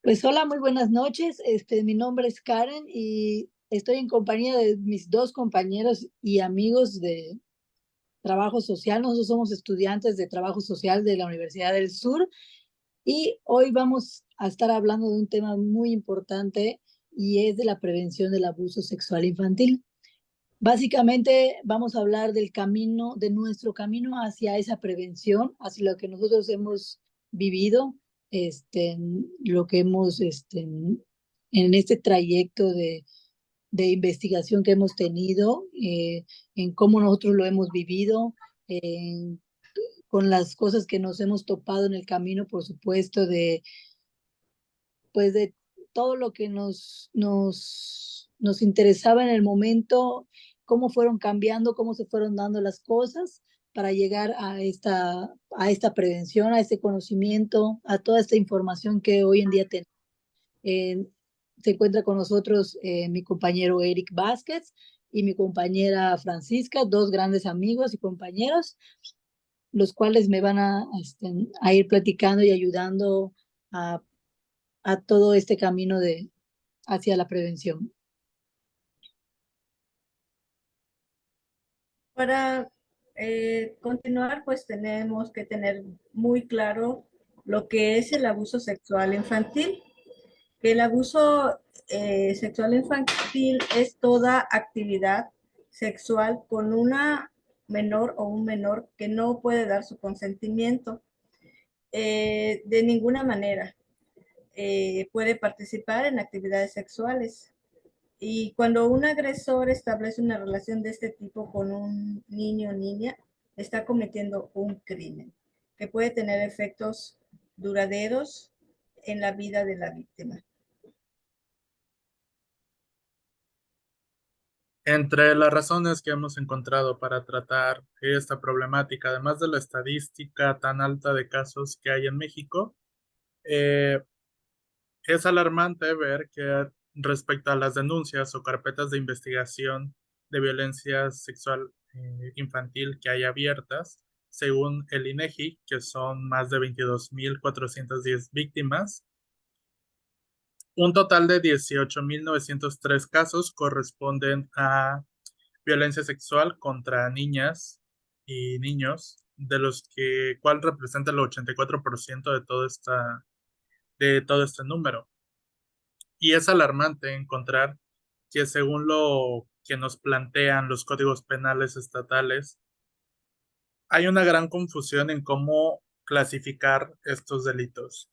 Pues hola, muy buenas noches. Mi nombre es Karen y estoy en compañía de mis dos compañeros y amigos de trabajo social. Nosotros somos estudiantes de trabajo social de la Universidad del Sur y hoy vamos a estar hablando de un tema muy importante y es de la prevención del abuso sexual infantil. Básicamente vamos a hablar del camino, de nuestro camino hacia esa prevención, hacia lo que nosotros hemos vivido, lo que hemos, en este trayecto de investigación que hemos tenido, en cómo nosotros lo hemos vivido, en- con las cosas que nos hemos topado en el camino, por supuesto, pues de todo lo que nos interesaba en el momento, cómo fueron cambiando, cómo se fueron dando las cosas para llegar a esta prevención, a este conocimiento, a toda esta información que hoy en día tenemos. Eh, Se encuentra con nosotros mi compañero Eric Vázquez y mi compañera Francisca, dos grandes amigos y compañeros, los cuales me van a ir platicando y ayudando a todo este camino hacia la prevención. Para continuar, pues tenemos que tener muy claro lo que es el abuso sexual infantil. Que el abuso sexual infantil es toda actividad sexual con una menor o un menor que no puede dar su consentimiento de ninguna manera. Puede participar en actividades sexuales. Y cuando un agresor establece una relación de este tipo con un niño o niña, está cometiendo un crimen que puede tener efectos duraderos en la vida de la víctima. Entre las razones que hemos encontrado para tratar esta problemática, además de la estadística tan alta de casos que hay en México, eh, es alarmante ver que respecto a las denuncias o carpetas de investigación de violencia sexual infantil que hay abiertas, según el INEGI, que son más de 22.410 víctimas, un total de 18.903 casos corresponden a violencia sexual contra niñas y niños, de los que cual representa el 84% de todo este número. Y es alarmante encontrar que según lo que nos plantean los códigos penales estatales, hay una gran confusión en cómo clasificar estos delitos,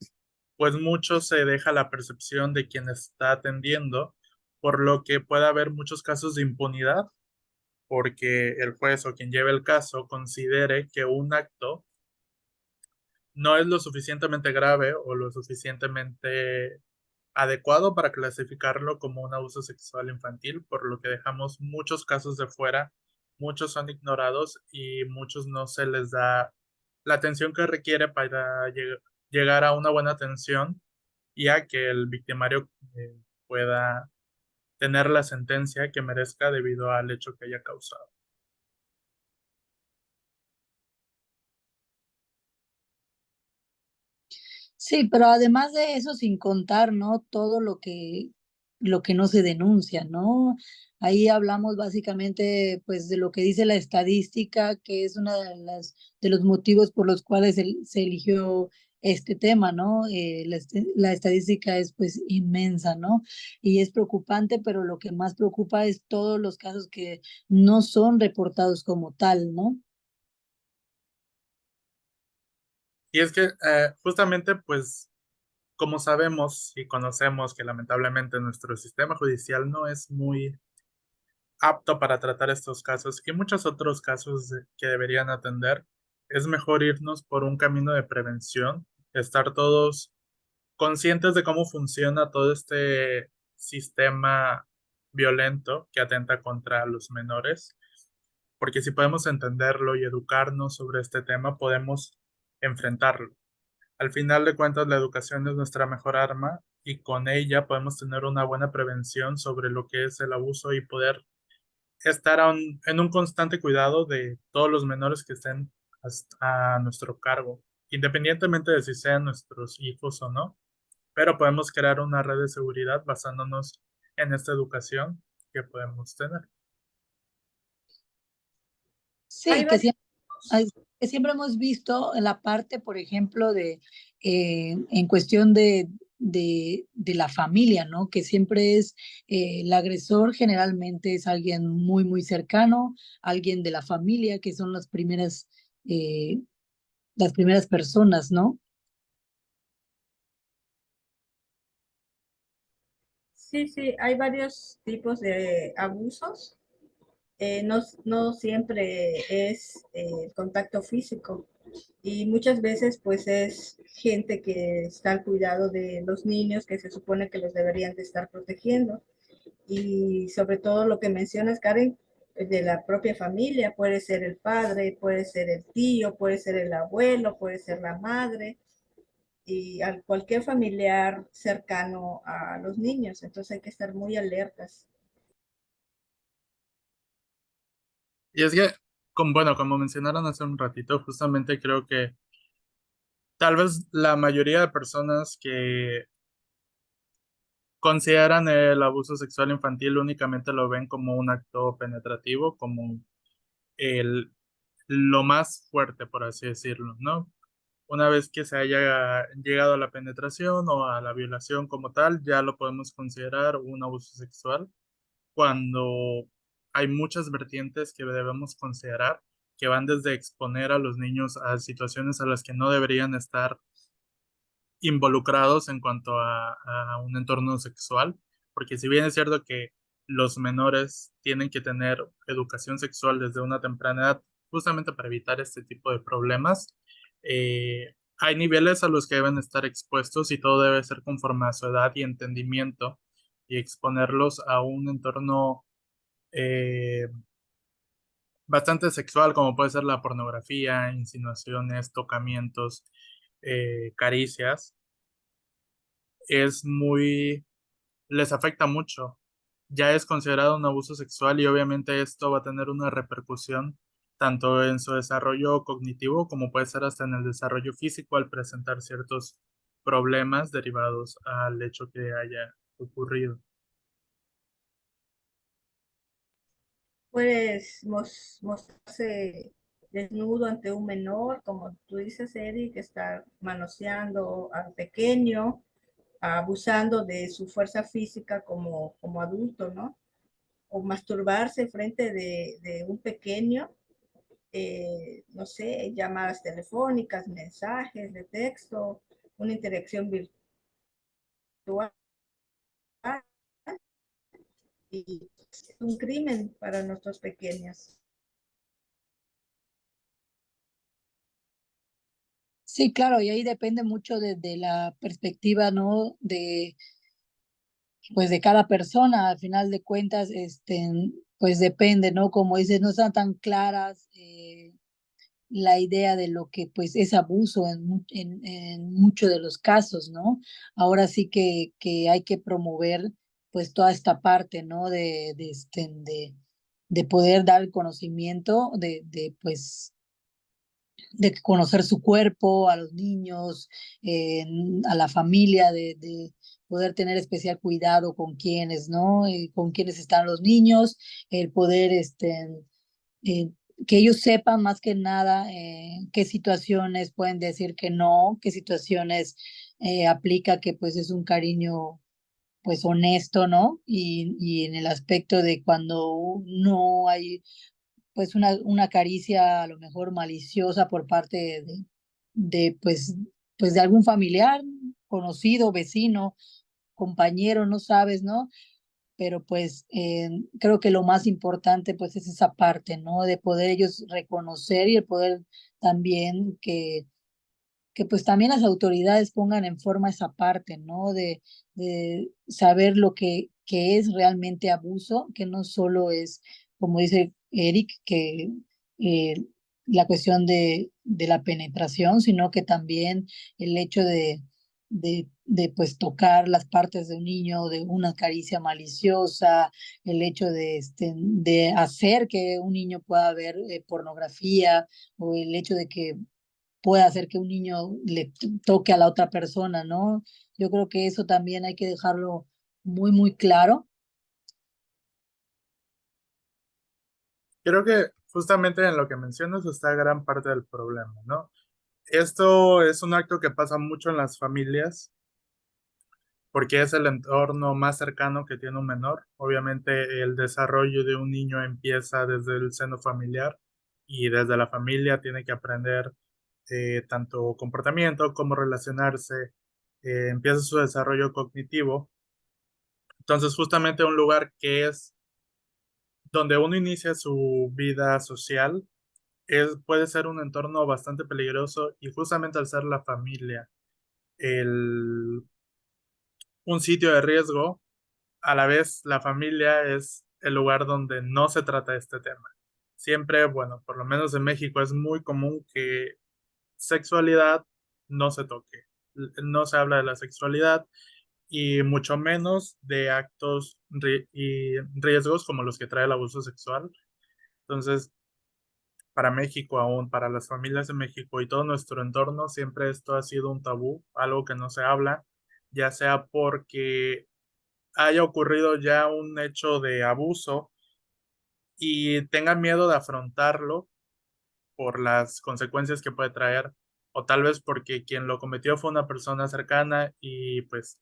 pues mucho se deja la percepción de quien está atendiendo, por lo que puede haber muchos casos de impunidad porque el juez o quien lleve el caso considere que un acto no es lo suficientemente grave o lo suficientemente adecuado para clasificarlo como un abuso sexual infantil, por lo que dejamos muchos casos de fuera, muchos son ignorados y muchos no se les da la atención que requiere para llegar a una buena atención y a que el victimario pueda tener la sentencia que merezca debido al hecho que haya causado. Sí, pero además de eso, sin contar, ¿no? Todo lo que no se denuncia, ¿no? Ahí hablamos básicamente, pues, de lo que dice la estadística, que es una de los motivos por los cuales se eligió este tema, ¿no? La estadística es, pues, inmensa, ¿no? Y es preocupante, pero lo que más preocupa es todos los casos que no son reportados como tal, ¿no? Y es que justamente, pues, como sabemos y conocemos que lamentablemente nuestro sistema judicial no es muy apto para tratar estos casos y muchos otros casos que deberían atender, es mejor irnos por un camino de prevención, estar todos conscientes de cómo funciona todo este sistema violento que atenta contra los menores, porque si podemos entenderlo y educarnos sobre este tema, podemos enfrentarlo. Al final de cuentas, la educación es nuestra mejor arma y con ella podemos tener una buena prevención sobre lo que es el abuso y poder estar en un constante cuidado de todos los menores que estén a nuestro cargo, independientemente de si sean nuestros hijos o no. pero podemos crear una red de seguridad basándonos en esta educación que podemos tener. Hay Sí, varios. que siempre hemos visto en la parte, por ejemplo, en cuestión de la familia, ¿no? Que siempre es, el agresor generalmente es alguien muy, muy cercano, alguien de la familia, que son eh, las primeras personas, ¿no? Sí, sí, hay varios tipos de abusos. No, no siempre es contacto físico y muchas veces pues es gente que está al cuidado de los niños que se supone que los deberían de estar protegiendo. Y sobre todo lo que mencionas, Karen, de la propia familia, puede ser el padre, puede ser el tío, puede ser el abuelo, puede ser la madre y a cualquier familiar cercano a los niños. Entonces hay que estar muy alertas. Y es que, bueno, como mencionaron hace un ratito, justamente creo que tal vez la mayoría de personas que consideran el abuso sexual infantil únicamente lo ven como un acto penetrativo, como el, lo más fuerte, por así decirlo, ¿no? Una vez que se haya llegado a la penetración o a la violación como tal, ya lo podemos considerar un abuso sexual, cuando hay muchas vertientes que debemos considerar, que van desde exponer a los niños a situaciones a las que no deberían estar involucrados en cuanto a un entorno sexual, porque si bien es cierto que los menores tienen que tener educación sexual desde una temprana edad, justamente para evitar este tipo de problemas, hay niveles a los que deben estar expuestos y todo debe ser conforme a su edad y entendimiento y exponerlos a un entorno eh, bastante sexual, como puede ser la pornografía, insinuaciones, tocamientos, caricias, es muy, les afecta mucho. Ya es considerado un abuso sexual y obviamente esto va a tener una repercusión tanto en su desarrollo cognitivo como puede ser hasta en el desarrollo físico al presentar ciertos problemas derivados al hecho que haya ocurrido. Puedes mostrarse desnudo ante un menor, como tú dices, Eric, estar manoseando al pequeño, abusando de su fuerza física como adulto, ¿no? O masturbarse frente de un pequeño, no sé, llamadas telefónicas, mensajes de texto, una interacción virtual, y es un crimen para nuestros pequeños. Sí, claro, y ahí depende mucho de la perspectiva, ¿no? Pues de cada persona, al final de cuentas, pues depende, ¿no? Como dices, no están tan claras la idea de lo que pues es abuso en muchos de los casos, ¿no? Ahora sí que hay que promover pues toda esta parte, ¿no? De poder dar el conocimiento pues de conocer su cuerpo, a los niños, a la familia, de poder tener especial cuidado con quienes, ¿no? Con quienes están los niños, el poder, eh, que ellos sepan más que nada qué situaciones pueden decir que no, qué situaciones aplica que pues es un cariño pues honesto, ¿no? Y en el aspecto de cuando no hay pues una caricia a lo mejor maliciosa por parte pues de algún familiar, conocido, vecino, compañero, no sabes, ¿no? Pero pues creo que lo más importante pues es esa parte, ¿no? De poder ellos reconocer y el poder también que pues también las autoridades pongan en forma esa parte, ¿no? De saber lo que es realmente abuso, que no solo es, como dice Eric, que eh, la cuestión de la penetración, sino que también el hecho de pues tocar las partes de un niño, de una caricia maliciosa, el hecho de hacer que un niño pueda ver pornografía o el hecho de que puede hacer que un niño le toque a la otra persona, ¿no? Yo creo que eso también hay que dejarlo muy, muy claro. Creo que justamente en lo que mencionas está gran parte del problema, ¿no? Esto es un acto que pasa mucho en las familias porque es el entorno más cercano que tiene un menor. Obviamente el desarrollo de un niño empieza desde el seno familiar y desde la familia tiene que aprender tanto comportamiento como relacionarse, empieza su desarrollo cognitivo. Entonces justamente un lugar que es donde uno inicia su vida social puede ser un entorno bastante peligroso y justamente al ser la familia el, un sitio de riesgo, a la vez la familia es el lugar donde no se trata este tema. Siempre, bueno, por lo menos en México es muy común que sexualidad no se toque, no se habla de la sexualidad y mucho menos de actos y riesgos como los que trae el abuso sexual. Entonces, para México aún, para las familias de México y todo nuestro entorno, siempre esto ha sido un tabú, algo que no se habla, ya sea porque haya ocurrido ya un hecho de abuso y tengan miedo de afrontarlo por las consecuencias que puede traer, o tal vez porque quien lo cometió fue una persona cercana y pues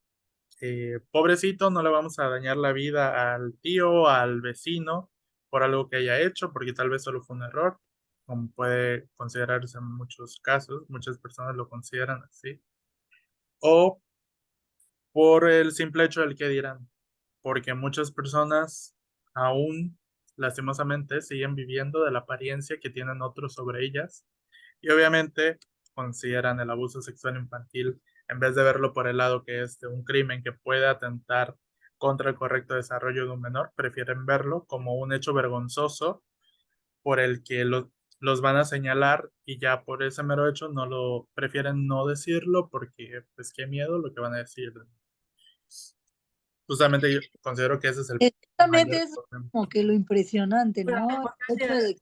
pobrecito, no le vamos a dañar la vida al tío, al vecino, por algo que haya hecho, porque tal vez solo fue un error, como puede considerarse en muchos casos, muchas personas lo consideran así, o por el simple hecho del que dirán, porque muchas personas aún lastimosamente siguen viviendo de la apariencia que tienen otros sobre ellas y obviamente consideran el abuso sexual infantil, en vez de verlo por el lado que es de un crimen que puede atentar contra el correcto desarrollo de un menor, prefieren verlo como un hecho vergonzoso por el que los van a señalar y ya por ese mero hecho no lo prefieren no decirlo porque pues qué miedo lo que van a decir. Justamente yo considero que ese es el Exactamente, mayor eso es problema. como que lo impresionante, Por la ¿no? El hecho importancia, de que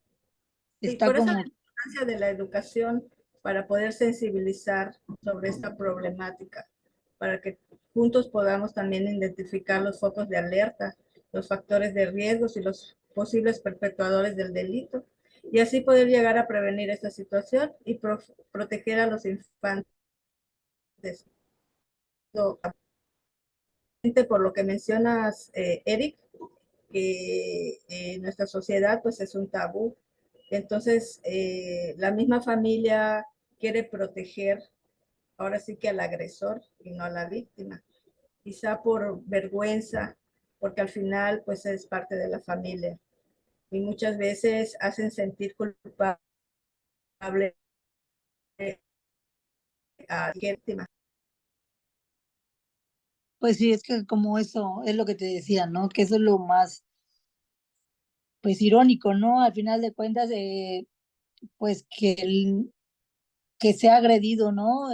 sí, está por eso la como, importancia de la educación para poder sensibilizar sobre esta problemática, para que juntos podamos también identificar los focos de alerta, los factores de riesgos y los posibles perpetuadores del delito, y así poder llegar a prevenir esta situación y proteger a los infantes. Por lo que mencionas, Eric, que en nuestra sociedad pues es un tabú. Entonces, la misma familia quiere proteger ahora sí que al agresor y no a la víctima. Quizá por vergüenza, porque al final pues es parte de la familia. Y muchas veces hacen sentir culpable a la víctima. pues sí, es que como eso es lo que te decía, ¿no? Que eso es lo más, pues irónico, ¿no? Al final de cuentas, pues que sea agredido, ¿no?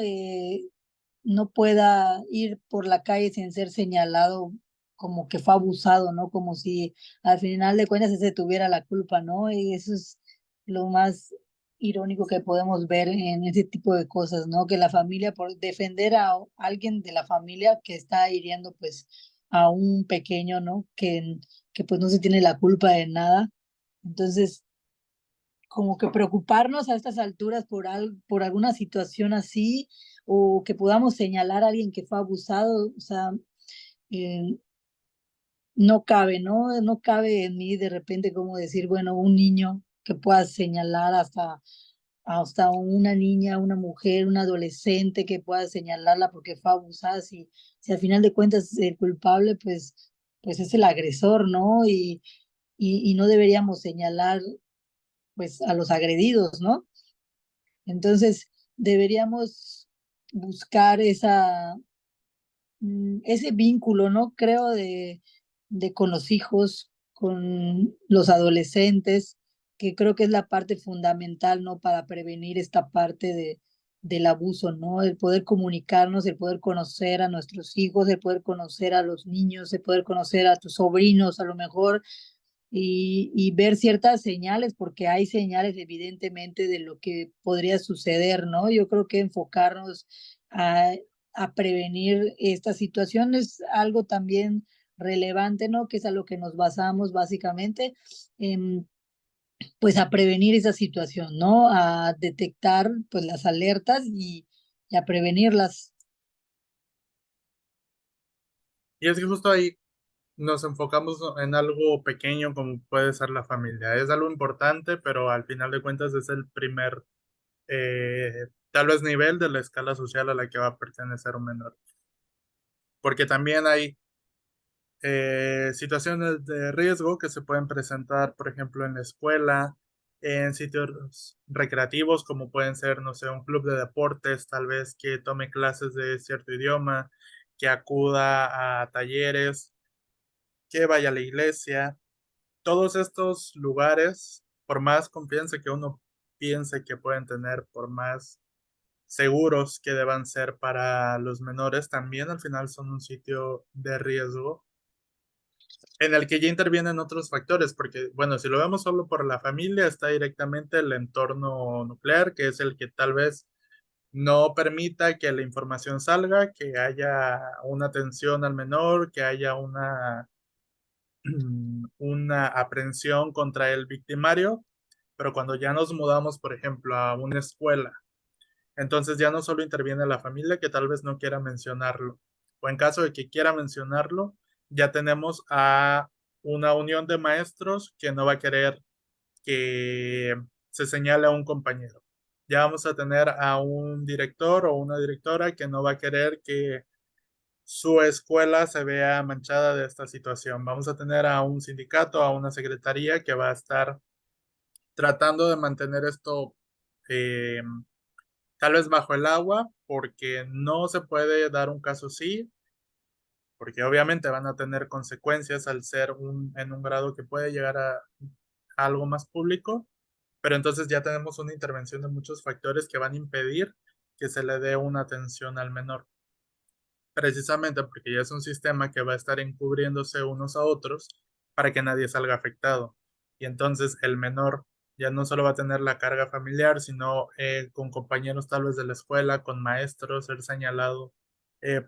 No pueda ir por la calle sin ser señalado como que fue abusado, ¿no? Como si al final de cuentas ese tuviera la culpa, ¿no? Y eso es lo más irónico que podemos ver en ese tipo de cosas, ¿no? Que la familia, por defender a alguien de la familia que está hiriendo pues a un pequeño, ¿no? Que pues no se tiene la culpa de nada. Entonces, como que preocuparnos a estas alturas por alguna situación así, o que podamos señalar a alguien que fue abusado, o sea, eh, no cabe, ¿no? No cabe en mí de repente como decir, bueno, un niño que pueda señalar hasta una niña, una mujer, una adolescente que pueda señalarla porque fue abusada, si al final de cuentas el culpable, pues es el agresor, ¿no? Y no deberíamos señalar pues a los agredidos, ¿no? Entonces, deberíamos buscar ese vínculo, ¿no? Creo de con los hijos, con los adolescentes, que creo que es la parte fundamental, ¿no? Para prevenir esta parte del abuso, ¿no? El poder comunicarnos, el poder conocer a nuestros hijos, el poder conocer a los niños, el poder conocer a tus sobrinos, a lo mejor y ver ciertas señales, porque hay señales evidentemente de lo que podría suceder, ¿no? Yo creo que enfocarnos a, a prevenir esta situación es algo también relevante, ¿no? Que es a lo que nos basamos básicamente, pues a prevenir esa situación, ¿no? A detectar pues las alertas y a prevenirlas. Y es que justo ahí nos enfocamos en algo pequeño como puede ser la familia. Es algo importante, pero al final de cuentas es el primer, tal vez nivel de la escala social a la que va a pertenecer un menor. Porque también hay situaciones de riesgo que se pueden presentar, por ejemplo, en la escuela, en sitios recreativos como pueden ser, no sé, un club de deportes, tal vez que tome clases de cierto idioma, que acuda a talleres, que vaya a la iglesia. Todos estos lugares, por más confianza que uno piense que pueden tener, por más seguros que deban ser para los menores, también al final son un sitio de riesgo en el que ya intervienen otros factores, porque, bueno, si lo vemos solo por la familia, está directamente el entorno nuclear, que es el que tal vez no permita que la información salga, que haya una atención al menor, que haya una aprehensión contra el victimario, pero cuando ya nos mudamos, por ejemplo, a una escuela, entonces ya no solo interviene la familia que tal vez no quiera mencionarlo, o en caso de que quiera mencionarlo, ya tenemos a una unión de maestros que no va a querer que se señale a un compañero. Ya vamos a tener a un director o una directora que no va a querer que su escuela se vea manchada de esta situación. Vamos a tener a un sindicato, a una secretaría que va a estar tratando de mantener esto eh, tal vez bajo el agua, porque no se puede dar un caso así, porque obviamente van a tener consecuencias al ser en un grado que puede llegar a algo más público, pero entonces ya tenemos una intervención de muchos factores que van a impedir que se le dé una atención al menor, precisamente porque ya es un sistema que va a estar encubriéndose unos a otros para que nadie salga afectado. Y entonces el menor ya no solo va a tener la carga familiar, sino con compañeros tal vez de la escuela, con maestros, ser señalado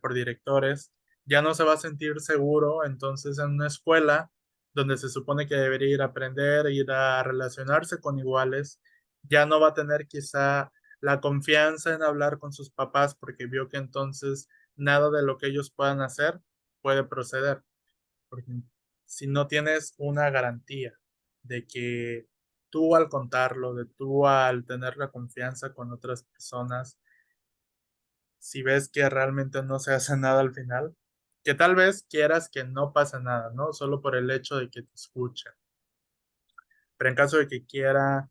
por directores. Ya no se va a sentir seguro, entonces en una escuela donde se supone que debería ir a aprender, ir a relacionarse con iguales, ya no va a tener quizá la confianza en hablar con sus papás porque vio que entonces nada de lo que ellos puedan hacer puede proceder. Porque si no tienes una garantía de que tú al contarlo, de tú al tener la confianza con otras personas, si ves que realmente no se hace nada al final, que tal vez quieras que no pase nada, ¿no? Solo por el hecho de que te escuchen. Pero en caso de que quiera,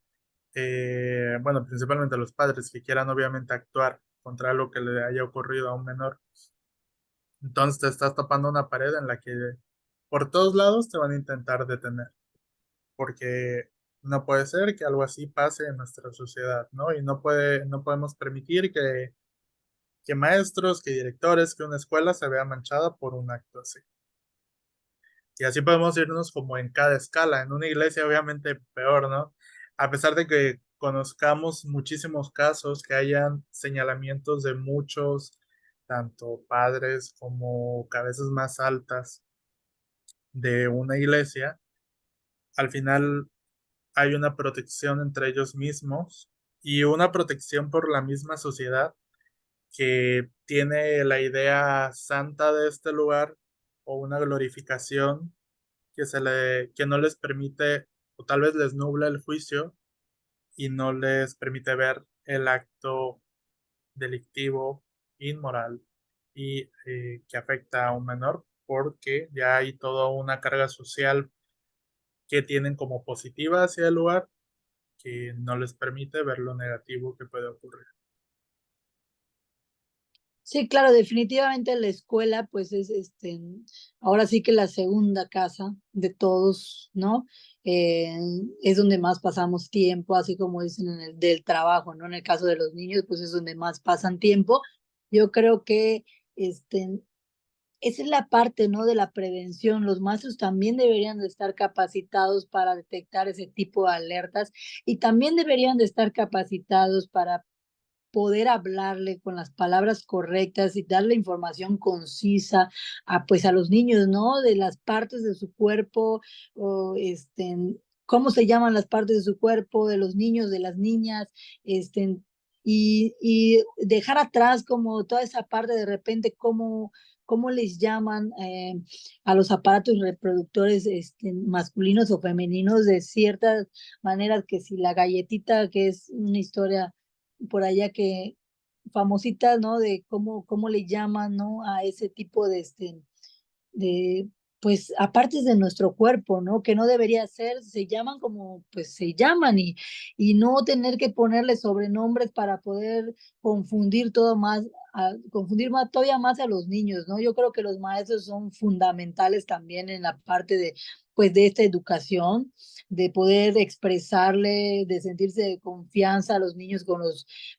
bueno, principalmente los padres que quieran obviamente actuar contra lo que le haya ocurrido a un menor, entonces te estás tapando una pared en la que por todos lados te van a intentar detener, porque no puede ser que algo así pase en nuestra sociedad, ¿no? Y no podemos permitir que maestros, que directores, que una escuela se vea manchada por un acto así. Y así podemos irnos como en cada escala. En una iglesia obviamente peor, ¿no? A pesar de que conozcamos muchísimos casos, que hayan señalamientos de muchos, tanto padres como cabezas más altas de una iglesia, al final hay una protección entre ellos mismos y una protección por la misma sociedad que tiene la idea santa de este lugar o una glorificación que no les permite o tal vez les nubla el juicio y no les permite ver el acto delictivo, inmoral y que afecta a un menor porque ya hay toda una carga social que tienen como positiva hacia el lugar que no les permite ver lo negativo que puede ocurrir. Sí, claro, definitivamente la escuela, pues es ahora sí que la segunda casa de todos, ¿no? Eh, es donde más pasamos tiempo, así como dicen en el del trabajo, ¿no? En el caso de los niños, pues es donde más pasan tiempo. Yo creo que este, esa es la parte, ¿no? De la prevención. Los maestros también deberían de estar capacitados para detectar ese tipo de alertas y también deberían de estar capacitados para poder hablarle con las palabras correctas y darle información concisa a, pues, a los niños, ¿no? De las partes de su cuerpo, o cómo se llaman las partes de su cuerpo, de los niños, de las niñas, y dejar atrás como toda esa parte de repente, cómo les llaman a los aparatos reproductores masculinos o femeninos de ciertas maneras, que si la galletita, que es una historia por allá que famosita, ¿no? De cómo le llaman, ¿no? A ese tipo de, pues, aparte de nuestro cuerpo, ¿no? Que no debería ser, se llaman como, pues, se llaman, y no tener que ponerle sobrenombres para poder confundir todo más, confundir más, todavía más a los niños, ¿no? Yo creo que los maestros son fundamentales también en la parte de, pues, de esta educación, de poder expresarle, de sentirse de confianza a los niños con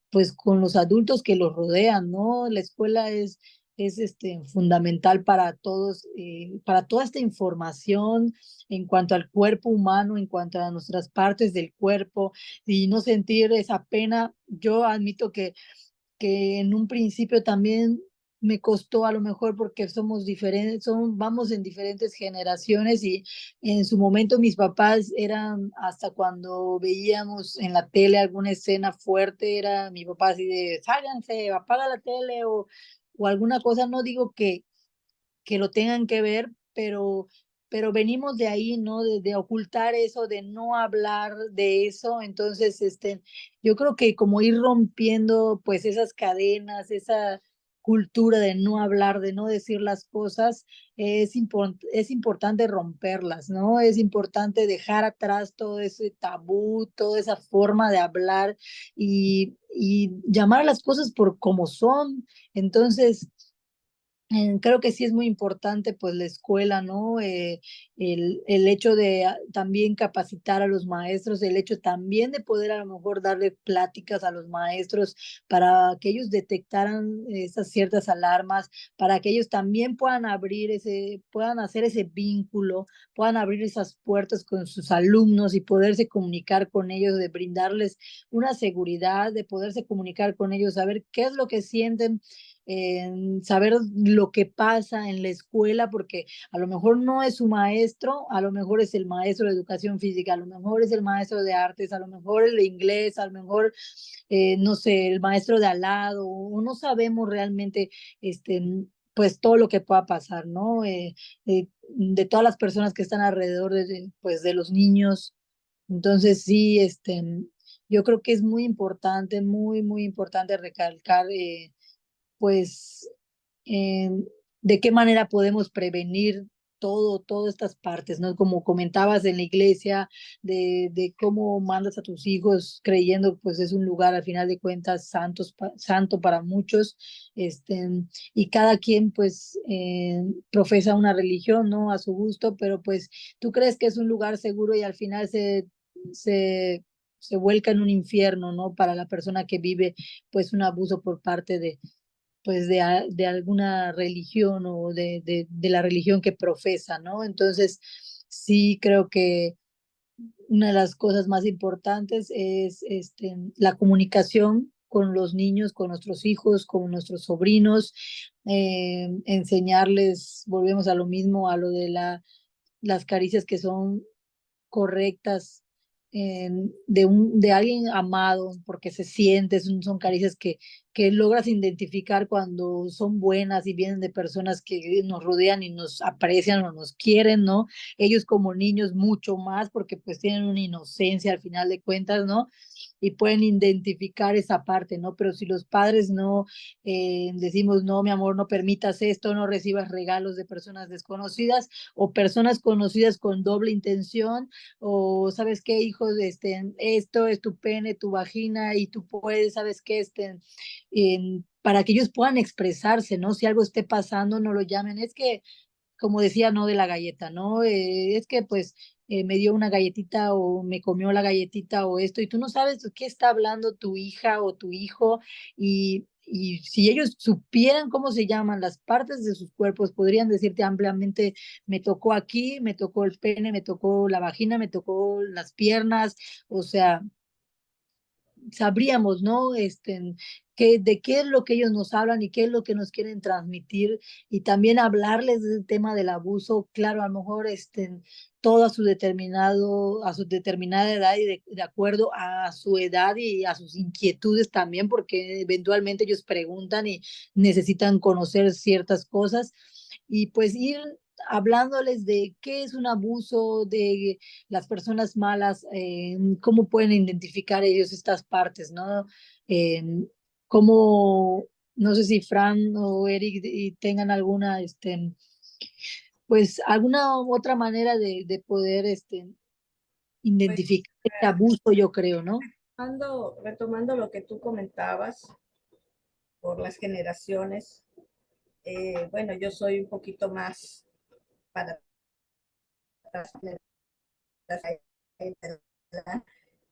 pues, con los adultos que los rodean, ¿no? La escuela es fundamental para todos, para toda esta información en cuanto al cuerpo humano, en cuanto a nuestras partes del cuerpo, y no sentir esa pena. Yo admito que en un principio también me costó, a lo mejor porque somos diferentes, vamos en diferentes generaciones, y en su momento mis papás eran, hasta cuando veíamos en la tele alguna escena fuerte, era mi papá así de, sálganse, apaga la tele, o alguna cosa. No digo que lo tengan que ver, pero venimos de ahí, ¿no? De ocultar eso, de no hablar de eso. Entonces, yo creo que como ir rompiendo, pues, esas cadenas, esa cultura de no hablar, de no decir las cosas, es importante romperlas, ¿no? Es importante dejar atrás todo ese tabú, toda esa forma de hablar, y llamar a las cosas por como son. Entonces, creo que sí es muy importante, pues, la escuela, ¿no? El hecho de también capacitar a los maestros, el hecho también de poder a lo mejor darle pláticas a los maestros para que ellos detectaran esas ciertas alarmas, para que ellos también puedan hacer ese vínculo, puedan abrir esas puertas con sus alumnos y poderse comunicar con ellos, de brindarles una seguridad, de poderse comunicar con ellos, saber qué es lo que sienten, saber lo que pasa en la escuela, porque a lo mejor no es su maestro, a lo mejor es el maestro de educación física, a lo mejor es el maestro de artes, a lo mejor el de inglés, a lo mejor, no sé, el maestro de al lado, o no sabemos realmente, pues, todo lo que pueda pasar, ¿no? De todas las personas que están alrededor pues, de los niños. Entonces, sí, yo creo que es muy importante, muy, muy importante recalcar, pues, em, de qué manera podemos prevenir todas estas partes, ¿no? Como comentabas en la iglesia, de cómo mandas a tus hijos creyendo, pues es un lugar al final de cuentas santo para muchos, y cada quien, pues, profesa una religión, ¿no? A su gusto, pero pues tú crees que es un lugar seguro, y al final se, se vuelca en un infierno, ¿no? Para la persona que vive, pues, un abuso por parte pues de alguna religión, o de la religión que profesa, ¿no? Entonces, sí creo que una de las cosas más importantes es, la comunicación con los niños, con nuestros hijos, con nuestros sobrinos, enseñarles, volvemos a lo mismo, a lo de las caricias que son correctas, de alguien amado, porque se siente, son caricias que logras identificar cuando son buenas y vienen de personas que nos rodean y nos aprecian o nos quieren, ¿no? Ellos como niños mucho más, porque pues tienen una inocencia al final de cuentas, ¿no? Y pueden identificar esa parte, ¿no? Pero si los padres no, decimos, no, mi amor, no permitas esto, no recibas regalos de personas desconocidas o personas conocidas con doble intención, o sabes qué, hijos, esto es tu pene, tu vagina, y tú puedes, sabes qué, para que ellos puedan expresarse, ¿no? Si algo esté pasando, no lo llamen. Es que, como decía, no, de la galleta, ¿no? Es que, pues, me dio una galletita o me comió la galletita o esto, y tú no sabes qué está hablando tu hija o tu hijo, y si ellos supieran cómo se llaman las partes de sus cuerpos, podrían decirte ampliamente, me tocó aquí, me tocó el pene, me tocó la vagina, me tocó las piernas, o sea, sabríamos, ¿no? De qué es lo que ellos nos hablan y qué es lo que nos quieren transmitir, y también hablarles del tema del abuso, claro, a lo mejor todo a su determinada edad y de acuerdo a su edad y a sus inquietudes también, porque eventualmente ellos preguntan y necesitan conocer ciertas cosas, y pues ir hablándoles de qué es un abuso, de las personas malas, cómo pueden identificar ellos estas partes, ¿no? Eh, cómo, no sé si Fran o Eric tengan alguna, pues alguna otra manera de poder Pues identificar este abuso, yo creo, ¿no? retomando lo que tú comentabas por las generaciones, bueno, yo soy un poquito más para atrás,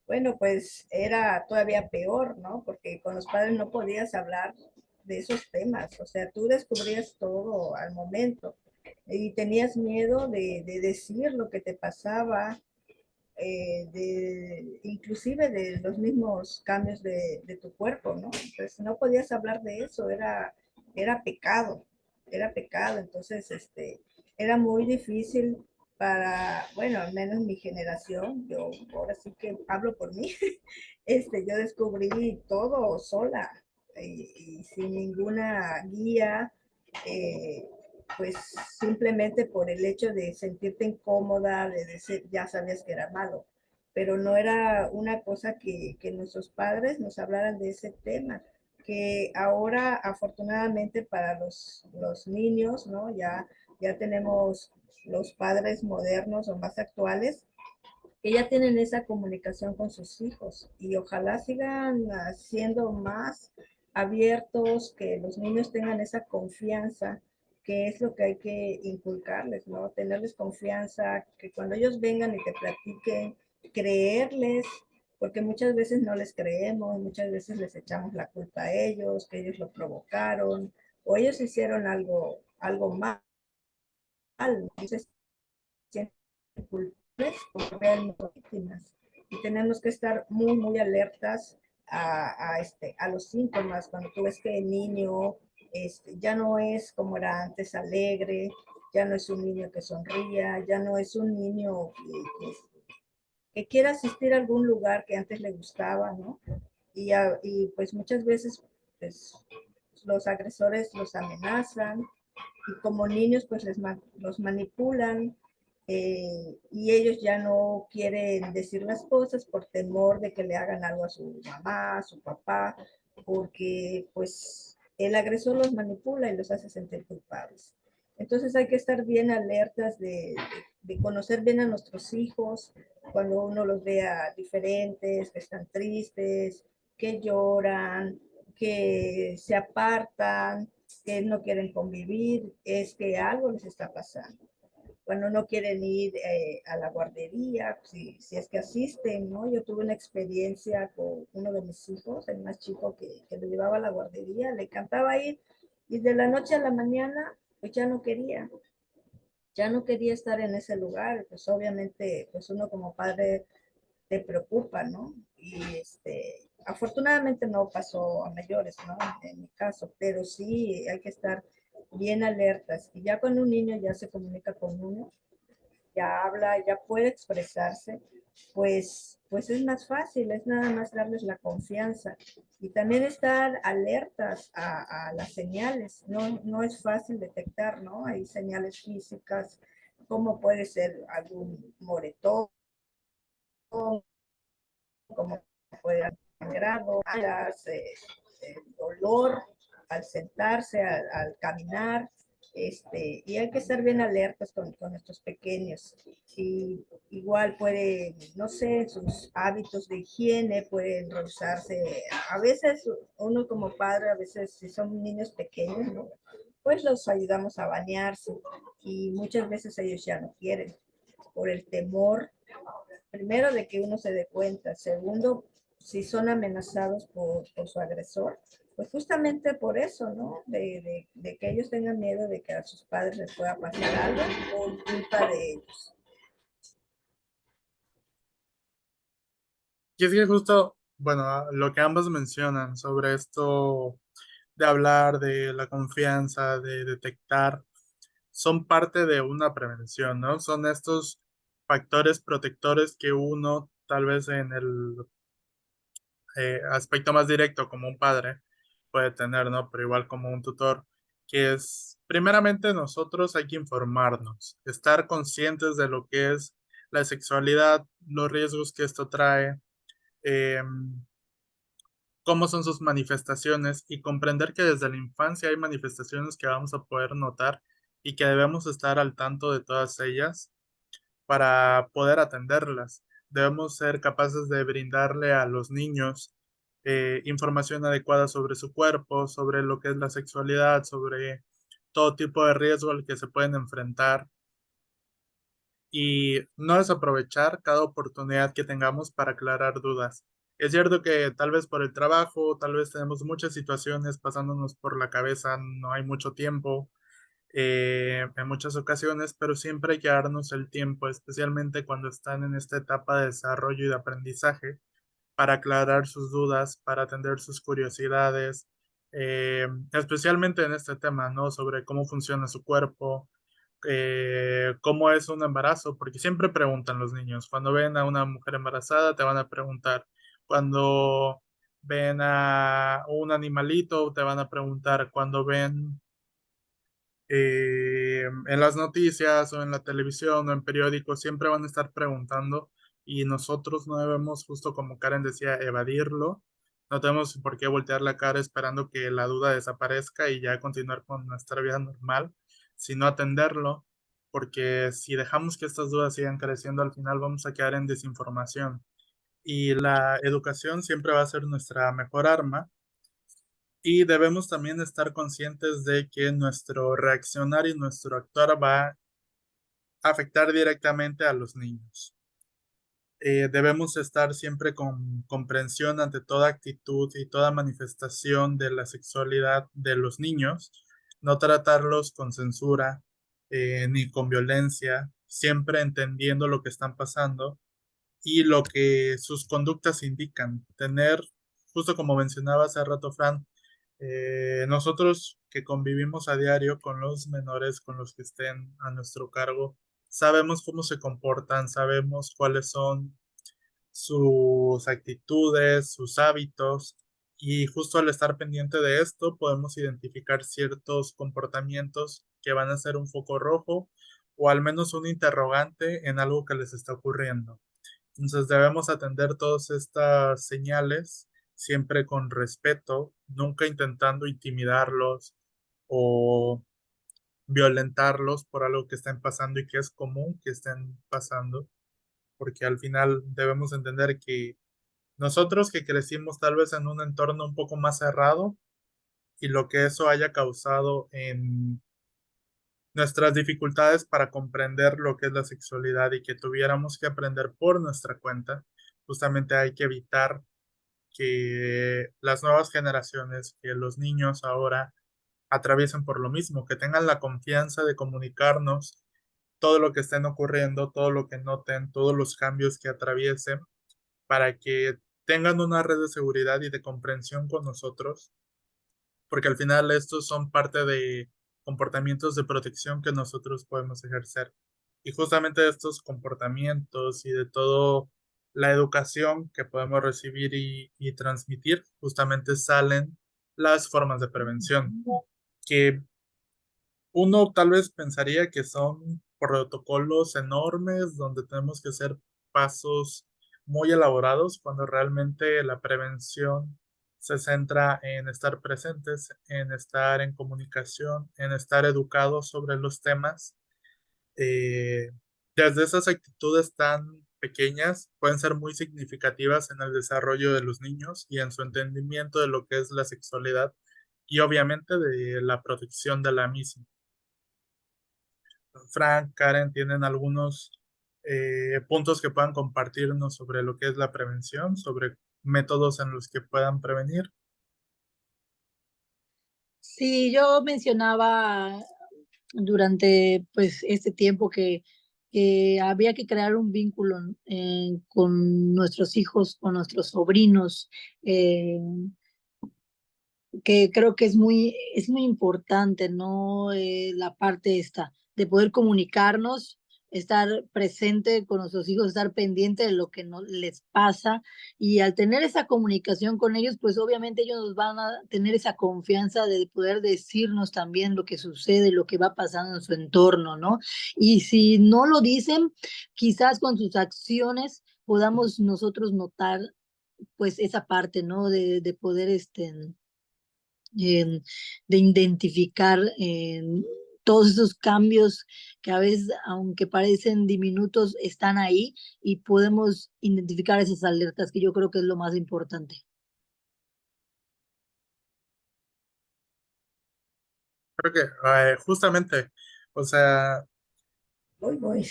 bueno, pues era todavía peor, ¿no? Porque con los padres no podías hablar de esos temas, o sea, tú descubrías todo al momento y tenías miedo de decir lo que te pasaba, inclusive de los mismos cambios de tu cuerpo, ¿no? Entonces no podías hablar de eso, era pecado, era pecado, entonces era muy difícil para, bueno, al menos mi generación, yo ahora sí que hablo por mí, yo descubrí todo sola y sin ninguna guía, eh, pues simplemente por el hecho de sentirte incómoda, de decir, ya sabías que era malo, pero no era una cosa que nuestros padres nos hablaran de ese tema, que ahora afortunadamente para los niños, ¿no? Ya tenemos los padres modernos o más actuales que ya tienen esa comunicación con sus hijos y ojalá sigan siendo más abiertos, que los niños tengan esa confianza, que es lo que hay que inculcarles, ¿no? Tenerles confianza, que cuando ellos vengan y te platiquen, creerles, porque muchas veces no les creemos, muchas veces les echamos la culpa a ellos, que ellos lo provocaron, o ellos hicieron algo mal, entonces culpables o realmente víctimas. Y tenemos que estar muy, muy alertas a los síntomas. Cuando tú ves que el niño ya no es como era antes, alegre, ya no es un niño que sonría, ya no es un niño que quiera asistir a algún lugar que antes le gustaba, ¿no? Y pues muchas veces pues, los agresores los amenazan y como niños pues los manipulan, y ellos ya no quieren decir las cosas por temor de que le hagan algo a su mamá, a su papá, porque pues el agresor los manipula y los hace sentir culpables. Entonces hay que estar bien alertas de conocer bien a nuestros hijos cuando uno los vea diferentes, que están tristes, que lloran, que se apartan, que no quieren convivir, es que algo les está pasando. Cuando no quieren ir a la guardería, si es que asisten, ¿no? Yo tuve una experiencia con uno de mis hijos, el más chico que lo llevaba a la guardería, le encantaba ir y de la noche a la mañana pues ya no quería estar en ese lugar, pues obviamente pues uno como padre te preocupa, ¿no? Y afortunadamente no pasó a mayores, ¿no? En mi caso, pero sí hay que estar bien alertas. Y ya cuando un niño ya se comunica con uno, ya habla, ya puede expresarse, pues es más fácil, es nada más darles la confianza y también estar alertas a las señales. No es fácil detectar, ¿no? Hay señales físicas, como puede ser algún moretón, como puede haber sangrado, dolor al sentarse, al caminar, y hay que estar bien alertas con nuestros pequeños. Y igual puede, no sé, sus hábitos de higiene pueden rehusarse. A veces uno como padre, a veces si son niños pequeños, ¿no? Pues los ayudamos a bañarse y muchas veces ellos ya no quieren. por el temor, primero, de que uno se dé cuenta, segundo, si son amenazados por su agresor, pues justamente por eso, ¿no? De que ellos tengan miedo de que a sus padres les pueda pasar algo por culpa de ellos. Y es que justo, bueno, lo que ambas mencionan sobre esto de hablar de la confianza, de detectar, son parte de una prevención, ¿no? Son estos factores protectores que uno, tal vez en el aspecto más directo como un padre, puede tener, ¿no? Pero igual como un tutor, que es, primeramente nosotros hay que informarnos, estar conscientes de lo que es la sexualidad, los riesgos que esto trae, eh, cómo son sus manifestaciones y comprender que desde la infancia hay manifestaciones que vamos a poder notar y que debemos estar al tanto de todas ellas para poder atenderlas. Debemos ser capaces de brindarle a los niños información adecuada sobre su cuerpo, sobre lo que es la sexualidad, sobre todo tipo de riesgo al que se pueden enfrentar y no desaprovechar cada oportunidad que tengamos para aclarar dudas. Es cierto que tal vez por el trabajo, tal vez tenemos muchas situaciones pasándonos por la cabeza, no hay mucho tiempo en muchas ocasiones, pero siempre hay que darnos el tiempo, especialmente cuando están en esta etapa de desarrollo y de aprendizaje, para aclarar sus dudas, para atender sus curiosidades, especialmente en este tema, ¿no? Sobre cómo funciona su cuerpo, cómo es un embarazo, porque siempre preguntan los niños, cuando ven a una mujer embarazada, te van a preguntar, cuando ven a un animalito, te van a preguntar, cuando ven en las noticias o en la televisión o en periódicos siempre van a estar preguntando y nosotros no debemos, justo como Karen decía, evadirlo. No tenemos por qué voltear la cara esperando que la duda desaparezca y ya continuar con nuestra vida normal, sino atenderlo, porque si dejamos que estas dudas sigan creciendo, al final vamos a quedar en desinformación. Y la educación siempre va a ser nuestra mejor arma y debemos también estar conscientes de que nuestro reaccionar y nuestro actuar va a afectar directamente a los niños. Debemos estar siempre con comprensión ante toda actitud y toda manifestación de la sexualidad de los niños, no tratarlos con censura ni con violencia, siempre entendiendo lo que están pasando y lo que sus conductas indican. Tener, justo como mencionaba hace rato Fran, nosotros que convivimos a diario con los menores, con los que estén a nuestro cargo, sabemos cómo se comportan, sabemos cuáles son sus actitudes, sus hábitos, y justo al estar pendiente de esto podemos identificar ciertos comportamientos que van a ser un foco rojo o al menos un interrogante en algo que les está ocurriendo. Entonces debemos atender todas estas señales siempre con respeto, nunca intentando intimidarlos o violentarlos por algo que estén pasando y que es común que estén pasando, porque al final debemos entender que nosotros que crecimos tal vez en un entorno un poco más cerrado y lo que eso haya causado en nuestras dificultades para comprender lo que es la sexualidad y que tuviéramos que aprender por nuestra cuenta, justamente hay que evitar que las nuevas generaciones, que los niños ahora atraviesen por lo mismo, que tengan la confianza de comunicarnos todo lo que estén ocurriendo, todo lo que noten, todos los cambios que atraviesen, para que tengan una red de seguridad y de comprensión con nosotros, porque al final estos son parte de comportamientos de protección que nosotros podemos ejercer. Y justamente de estos comportamientos y de todo la educación que podemos recibir y transmitir, justamente salen las formas de prevención, que uno tal vez pensaría que son protocolos enormes donde tenemos que hacer pasos muy elaborados cuando realmente la prevención se centra en estar presentes, en estar en comunicación, en estar educados sobre los temas. Eh, Desde esas actitudes tan pequeñas pueden ser muy significativas en el desarrollo de los niños y en su entendimiento de lo que es la sexualidad y obviamente de la protección de la misma. Frank, Karen, ¿tienen algunos puntos que puedan compartirnos sobre lo que es la prevención, sobre métodos en los que puedan prevenir. Sí, yo mencionaba durante pues este tiempo que había que crear un vínculo con nuestros hijos, con nuestros sobrinos, eh, que creo que es muy importante, ¿no? La parte esta de poder comunicarnos, estar presente con nuestros hijos, estar pendiente de lo que no, les pasa y al tener esa comunicación con ellos, pues obviamente ellos nos van a tener esa confianza de poder decirnos también lo que sucede, lo que va pasando en su entorno, ¿no? Y si no lo dicen, quizás con sus acciones podamos nosotros notar pues esa parte, ¿no? De poder eh, de identificar todos esos cambios que a veces, aunque parecen diminutos, están ahí y podemos identificar esas alertas, que yo creo que es lo más importante. Creo que justamente, o sea, Voy.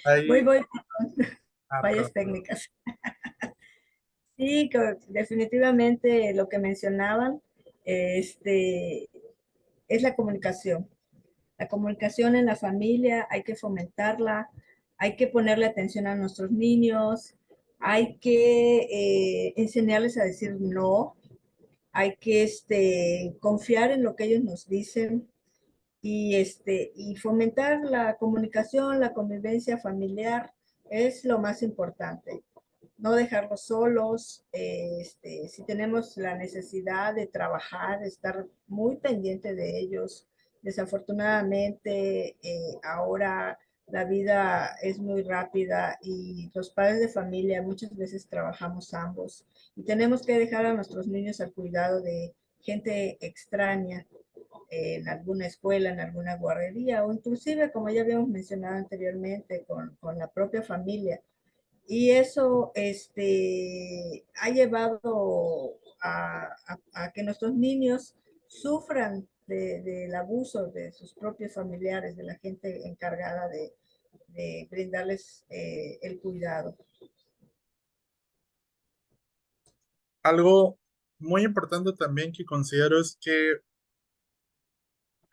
hay... Voy, Ah, fallas perdón. técnicas. Sí, que definitivamente lo que mencionaban, es la comunicación. La comunicación en la familia hay que fomentarla, hay que ponerle atención a nuestros niños, hay que enseñarles a decir no, hay que confiar en lo que ellos nos dicen y fomentar la comunicación, la convivencia familiar es lo más importante. No dejarlos solos, si tenemos la necesidad de trabajar, estar muy pendiente de ellos. Desafortunadamente, ahora la vida es muy rápida y los padres de familia muchas veces trabajamos ambos y tenemos que dejar a nuestros niños al cuidado de gente extraña en alguna escuela, en alguna guardería o inclusive, como ya habíamos mencionado anteriormente, con la propia familia. Y eso ha llevado a que nuestros niños sufran del abuso de sus propios familiares, de la gente encargada de brindarles el cuidado. Algo muy importante también que considero es que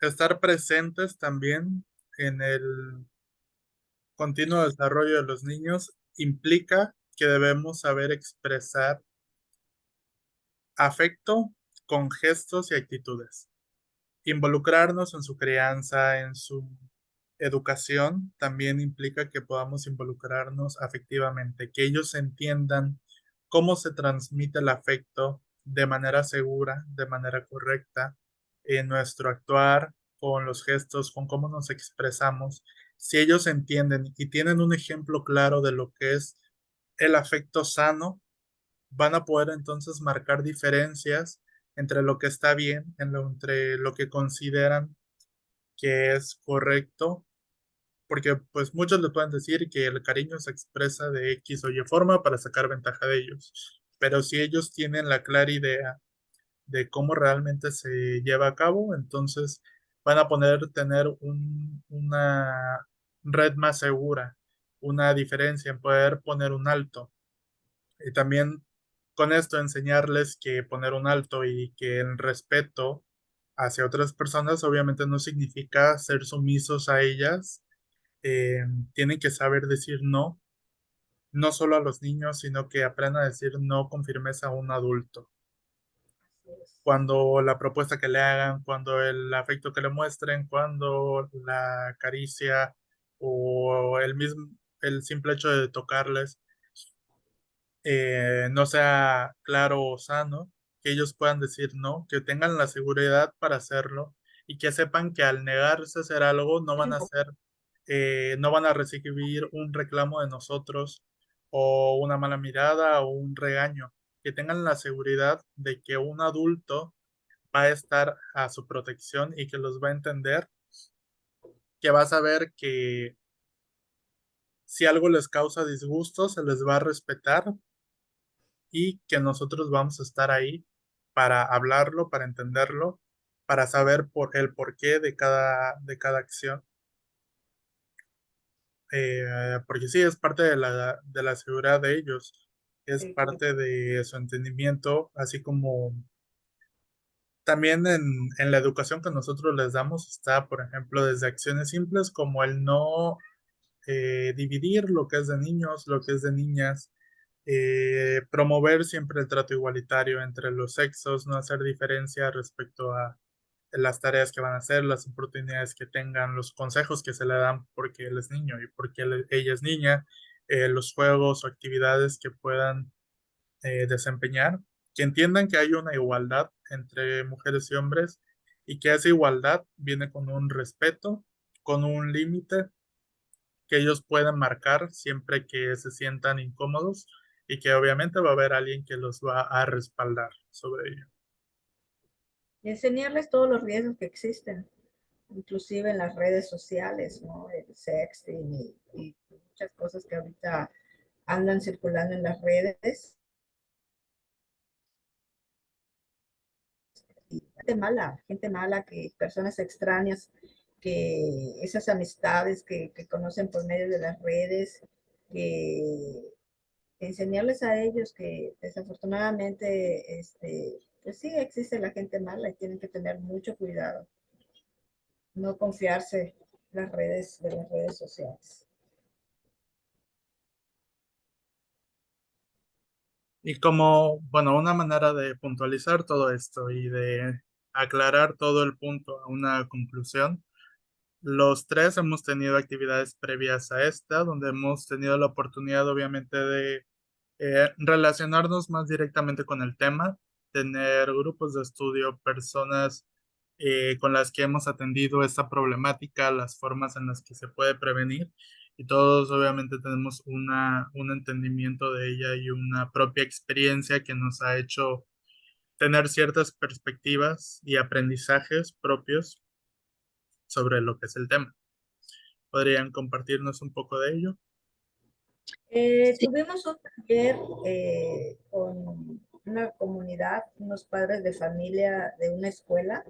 estar presentes también en el continuo desarrollo de los niños implica que debemos saber expresar afecto con gestos y actitudes. Involucrarnos en su crianza, en su educación, también implica que podamos involucrarnos afectivamente, que ellos entiendan cómo se transmite el afecto de manera segura, de manera correcta, en nuestro actuar, con los gestos, con cómo nos expresamos. Si ellos entienden y tienen un ejemplo claro de lo que es el afecto sano, van a poder entonces marcar diferencias entre lo que está bien, entre lo que consideran que es correcto, porque pues muchos le pueden decir que el cariño se expresa de X o Y forma para sacar ventaja de ellos, pero si ellos tienen la clara idea de cómo realmente se lleva a cabo, entonces van a poder tener una red más segura, una diferencia en poder poner un alto. Y también con esto enseñarles que poner un alto y que el respeto hacia otras personas obviamente no significa ser sumisos a ellas. Tienen que saber decir no, no solo a los niños, sino que aprendan a decir no con firmeza a un adulto. Cuando la propuesta que le hagan, cuando el afecto que le muestren, cuando la caricia o el simple hecho de tocarles no sea claro o sano, que ellos puedan decir no, que tengan la seguridad para hacerlo y que sepan que al negarse a hacer algo no van a recibir un reclamo de nosotros o una mala mirada o un regaño, que tengan la seguridad de que un adulto va a estar a su protección y que los va a entender, que va a saber que si algo les causa disgusto, se les va a respetar y que nosotros vamos a estar ahí para hablarlo, para entenderlo, para saber el porqué de cada acción. porque sí, es parte de la seguridad de ellos, es Sí, claro. parte de su entendimiento, así como también en la educación que nosotros les damos está, por ejemplo, desde acciones simples como el no dividir lo que es de niños, lo que es de niñas, promover siempre el trato igualitario entre los sexos, no hacer diferencia respecto a las tareas que van a hacer, las oportunidades que tengan, los consejos que se le dan porque él es niño y porque ella es niña, los juegos o actividades que puedan desempeñar, que entiendan que hay una igualdad entre mujeres y hombres y que esa igualdad viene con un respeto, con un límite que ellos pueden marcar siempre que se sientan incómodos y que obviamente va a haber alguien que los va a respaldar sobre ello. Y enseñarles todos los riesgos que existen, inclusive en las redes sociales, ¿no? El sexting y muchas cosas que ahorita andan circulando en las redes. Y gente mala, que personas extrañas, que esas amistades que conocen por medio de las redes, que enseñarles a ellos que desafortunadamente, pues sí existe la gente mala y tienen que tener mucho cuidado, no confiarse de las redes sociales. Y como, bueno, una manera de puntualizar todo esto y de aclarar todo el punto a una conclusión, los tres hemos tenido actividades previas a esta, donde hemos tenido la oportunidad, obviamente, de relacionarnos más directamente con el tema, tener grupos de estudio, personas con las que hemos atendido esta problemática, las formas en las que se puede prevenir, y todos obviamente tenemos un entendimiento de ella y una propia experiencia que nos ha hecho tener ciertas perspectivas y aprendizajes propios sobre lo que es el tema. ¿Podrían compartirnos un poco de ello? Sí, Tuvimos un taller con una comunidad, unos padres de familia de una escuela.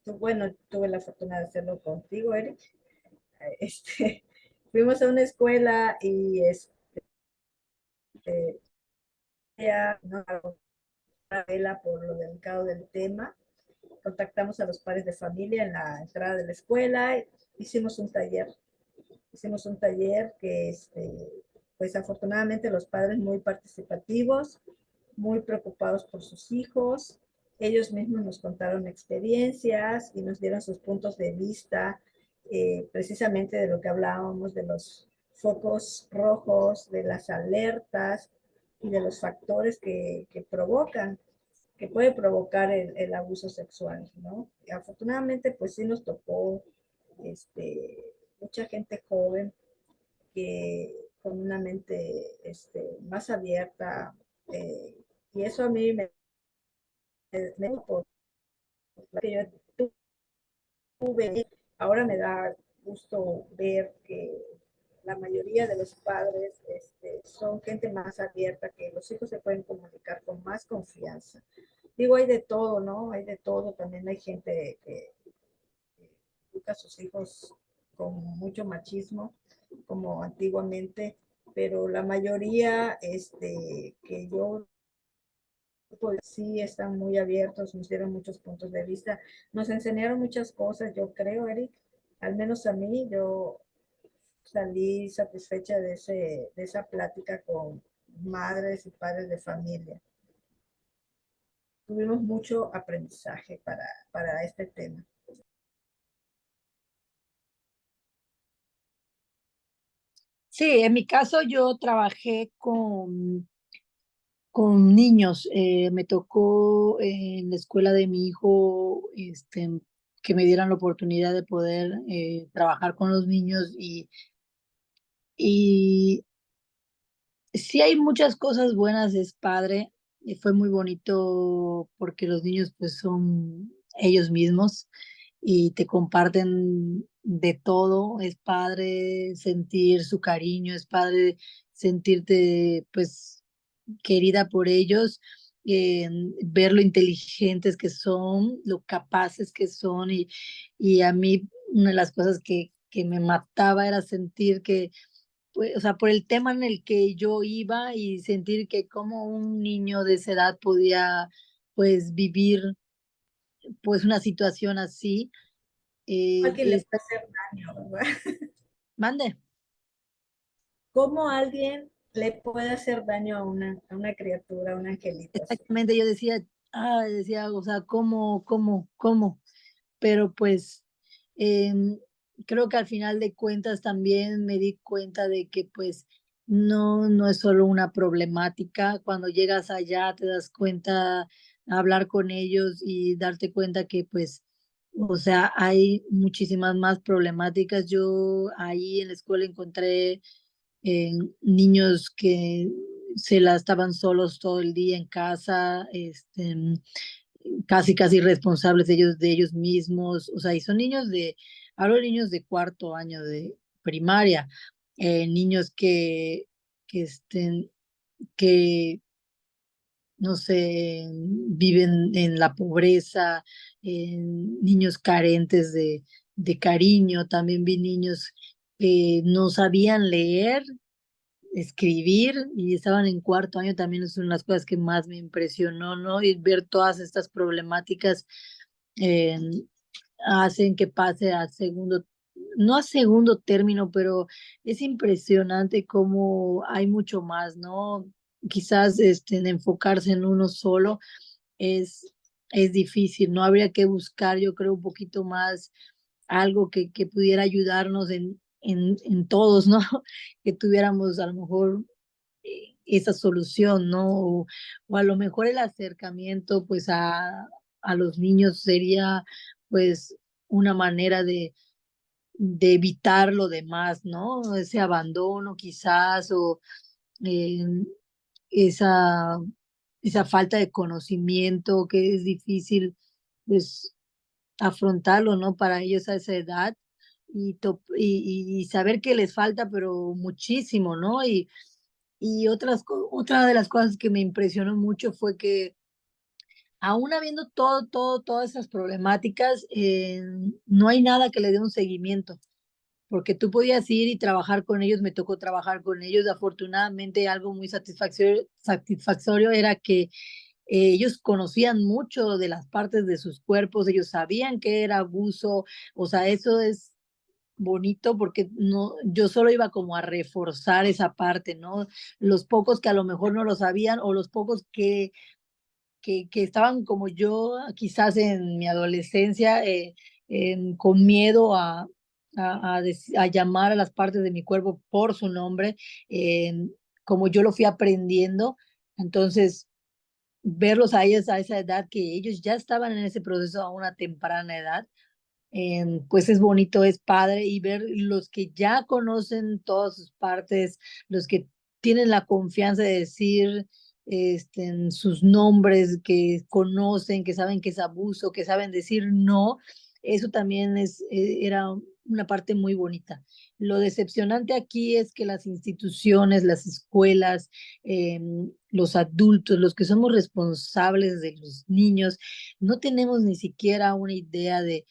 Bueno, tuve la fortuna de hacerlo contigo, Eric. Este, fuimos a una escuela y ya, ¿no? Por lo delicado del tema. Contactamos a los padres de familia en la entrada de la escuela, hicimos un taller que, pues afortunadamente los padres muy participativos, muy preocupados por sus hijos, ellos mismos nos contaron experiencias y nos dieron sus puntos de vista, precisamente de lo que hablábamos, de los focos rojos, de las alertas y de los factores que provocan, que puede provocar el abuso sexual, ¿no? Y afortunadamente, pues sí nos tocó mucha gente joven que con una mente más abierta, eh, y eso a mí me que yo tuve, ahora me da gusto ver que la mayoría de los padres son gente más abierta, que los hijos se pueden comunicar con más confianza. Digo, hay de todo, ¿no? Hay de todo, también hay gente que educa a sus hijos con mucho machismo, como antiguamente, pero la mayoría que yo pues sí están muy abiertos, nos dieron muchos puntos de vista, nos enseñaron muchas cosas, yo creo, Eric, al menos a mí, yo salí satisfecha de esa plática con madres y padres de familia. Tuvimos mucho aprendizaje para este tema. sí, en mi caso yo trabajé con niños. Me tocó en la escuela de mi hijo que me dieran la oportunidad de poder trabajar con los niños y sí hay muchas cosas buenas, es padre. Fue muy bonito porque los niños pues son ellos mismos y te comparten de todo. Es padre sentir su cariño, es padre sentirte pues querida por ellos, eh, ver lo inteligentes que son, lo capaces que son y a mí una de las cosas que me mataba era sentir que, pues, o sea, por el tema en el que yo iba y sentir que como un niño de esa edad podía, pues, vivir, pues, una situación así. Alguien le Es puede hacer daño, ¿verdad? mande. ¿Cómo alguien le puede hacer daño a una criatura, a un angelito así? Exactamente, yo decía, decía, o sea, ¿cómo? Pero, pues, creo que al final de cuentas también me di cuenta de que, pues, no es solo una problemática. Cuando llegas allá te das cuenta, hablar con ellos y darte cuenta que, pues, o sea, hay muchísimas más problemáticas. Yo ahí en la escuela encontré, niños que se la estaban solos todo el día en casa, casi responsables de ellos mismos, o sea, y son niños hablo de niños de cuarto año de primaria, niños que estén, que, no sé, viven en la pobreza, niños carentes de cariño, también vi niños que no sabían leer, escribir y estaban en cuarto año, también es una de las cosas que más me impresionó, ¿no? Y ver todas estas problemáticas eh, hacen que pase a segundo, no a segundo término, pero es impresionante cómo hay mucho más, ¿no? Quizás en enfocarse en uno solo es, es difícil, ¿no? Habría que buscar, yo creo, un poquito más algo que pudiera ayudarnos en todos, ¿no? Que tuviéramos a lo mejor esa solución, ¿no? O a lo mejor el acercamiento, pues, a los niños sería, pues, una manera de evitar lo demás, ¿no? Ese abandono quizás, o eh, esa, esa falta de conocimiento que es difícil, pues, afrontarlo, ¿no? Para ellos a esa edad y saber que les falta, pero muchísimo, ¿no? Y otra de las cosas que me impresionó mucho fue que aún habiendo todas esas problemáticas, no hay nada que le dé un seguimiento, porque tú podías ir y trabajar con ellos, me tocó trabajar con ellos. Afortunadamente, algo muy satisfactorio era que ellos conocían mucho de las partes de sus cuerpos, ellos sabían que era abuso, o sea, eso es bonito porque no, yo solo iba como a reforzar esa parte, ¿no? Los pocos que a lo mejor no lo sabían o los pocos que estaban como yo, quizás en mi adolescencia, con miedo a llamar a las partes de mi cuerpo por su nombre, como yo lo fui aprendiendo. Entonces, verlos a ellos a esa edad, que ellos ya estaban en ese proceso a una temprana edad, pues es bonito, es padre, y ver los que ya conocen todas sus partes, los que tienen la confianza de decir en sus nombres, que conocen, que saben que es abuso, que saben decir no, eso también era una parte muy bonita. Lo decepcionante aquí es que las instituciones, las escuelas, los adultos, los que somos responsables de los niños, no tenemos ni siquiera una idea de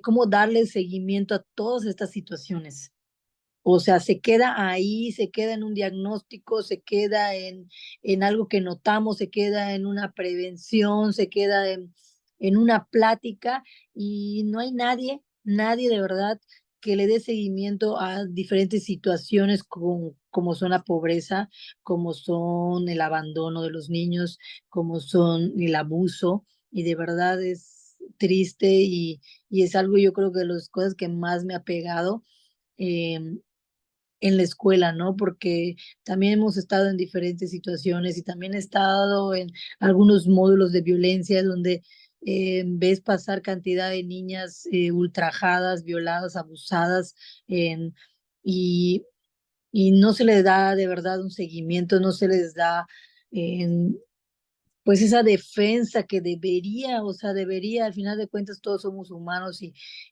cómo darle seguimiento a todas estas situaciones. O sea, se queda ahí, se queda en un diagnóstico, se queda en algo que notamos, se queda en una prevención, se queda en una plática y no hay nadie de verdad que le dé seguimiento a diferentes situaciones como son la pobreza, como son el abandono de los niños, como son el abuso, y de verdad es triste y es algo, yo creo que de las cosas que más me ha pegado em, en la escuela, ¿no? Porque también hemos estado en diferentes situaciones y también he estado en algunos módulos de violencia donde ves pasar cantidad de niñas ultrajadas, violadas, abusadas, em, y, y no se les da de verdad un seguimiento, no se les da pues esa defensa que debería, o sea, debería, al final de cuentas todos somos humanos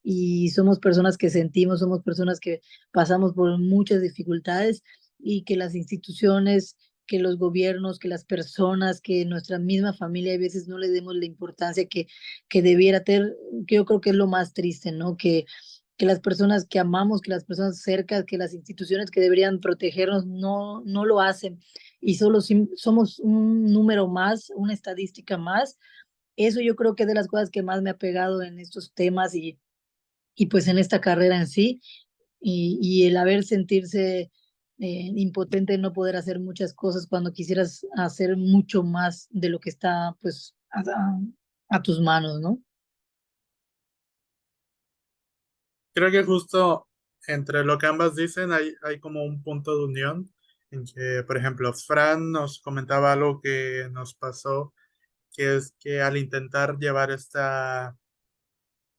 y somos personas que sentimos, somos personas que pasamos por muchas dificultades y que las instituciones, que los gobiernos, que las personas, que nuestra misma familia a veces no le demos la importancia que debiera tener, que yo creo que es lo más triste, ¿no? que las personas que amamos, que las personas cercas, que las instituciones que deberían protegernos no lo hacen y solo somos un número más, una estadística más. Eso yo creo que es de las cosas que más me ha pegado en estos temas y pues en esta carrera en sí, y el haber sentirse impotente de no poder hacer muchas cosas cuando quisieras hacer mucho más de lo que está pues a tus manos, ¿no? Creo que justo entre lo que ambas dicen hay como un punto de unión en que, por ejemplo, Fran nos comentaba algo que nos pasó, que es que al intentar llevar esta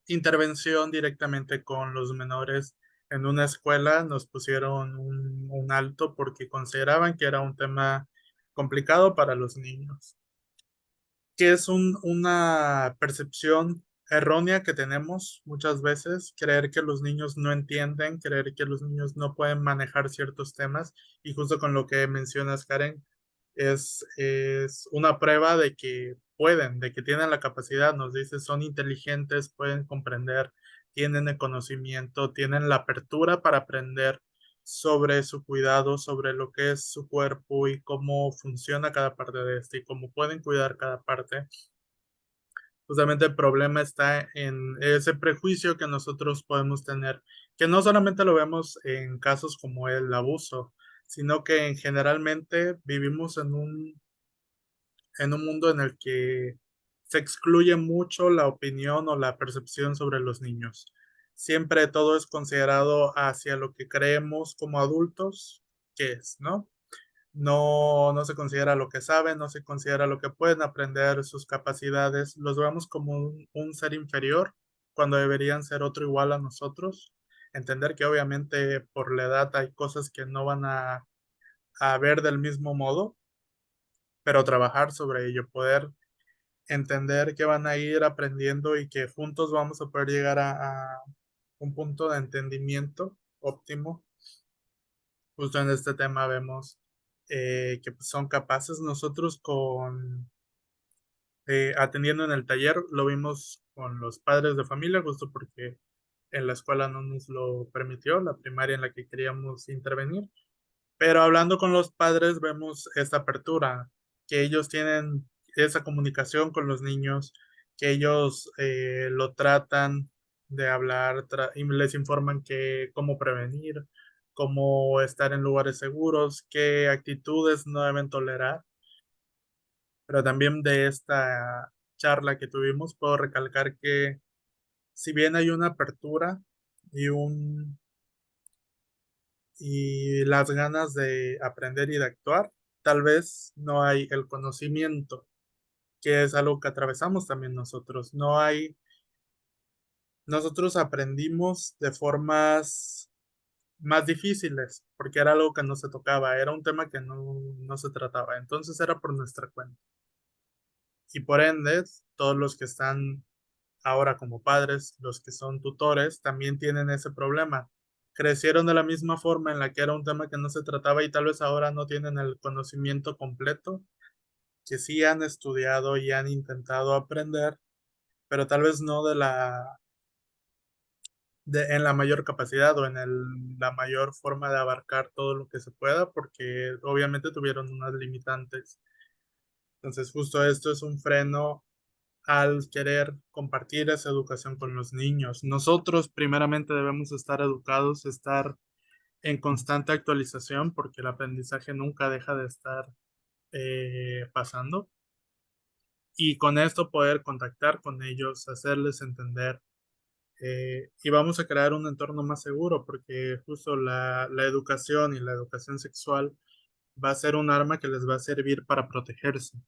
intervención directamente con los menores en una escuela, nos pusieron un alto porque consideraban que era un tema complicado para los niños, que es una percepción errónea que tenemos muchas veces, creer que los niños no entienden, creer que los niños no pueden manejar ciertos temas, y justo con lo que mencionas, Karen, es una prueba de que pueden, de que tienen la capacidad, nos dice, son inteligentes, pueden comprender, tienen el conocimiento, tienen la apertura para aprender sobre su cuidado, sobre lo que es su cuerpo y cómo funciona cada parte de este y cómo pueden cuidar cada parte. Justamente el problema está en ese prejuicio que nosotros podemos tener, que no solamente lo vemos en casos como el abuso, sino que generalmente vivimos en un mundo en el que se excluye mucho la opinión o la percepción sobre los niños. Siempre todo es considerado hacia lo que creemos como adultos que es, ¿no? No se considera lo que saben, no se considera lo que pueden aprender, sus capacidades, los vemos como un ser inferior cuando deberían ser otro igual a nosotros. Entender que obviamente por la edad hay cosas que no van a ver del mismo modo, pero trabajar sobre ello, poder entender que van a ir aprendiendo y que juntos vamos a poder llegar a un punto de entendimiento óptimo. Justo en este tema vemos que pues, son capaces nosotros atendiendo en el taller, lo vimos con los padres de familia, justo porque en la escuela no nos lo permitió, la primaria en la que queríamos intervenir. Pero hablando con los padres vemos esta apertura, que ellos tienen esa comunicación con los niños, que ellos lo tratan de hablar y les informan que cómo prevenir, cómo estar en lugares seguros, qué actitudes no deben tolerar. Pero también de esta charla que tuvimos puedo recalcar que si bien hay una apertura y y las ganas de aprender y de actuar, tal vez no hay el conocimiento, que es algo que atravesamos también nosotros. Nosotros aprendimos de formas más difíciles, porque era algo que no se tocaba, era un tema que no se trataba, entonces era por nuestra cuenta. Y por ende, todos los que están ahora como padres, los que son tutores, también tienen ese problema. Crecieron de la misma forma en la que era un tema que no se trataba y tal vez ahora no tienen el conocimiento completo, que sí han estudiado y han intentado aprender, pero tal vez no en la mayor capacidad o en la mayor forma de abarcar todo lo que se pueda, porque obviamente tuvieron unas limitantes. Entonces, justo esto es un freno al querer compartir esa educación con los niños. Nosotros primeramente debemos estar educados, estar en constante actualización porque el aprendizaje nunca deja de estar pasando y con esto poder contactar con ellos, hacerles entender y vamos a crear un entorno más seguro porque justo la educación y la educación sexual va a ser un arma que les va a servir para protegerse,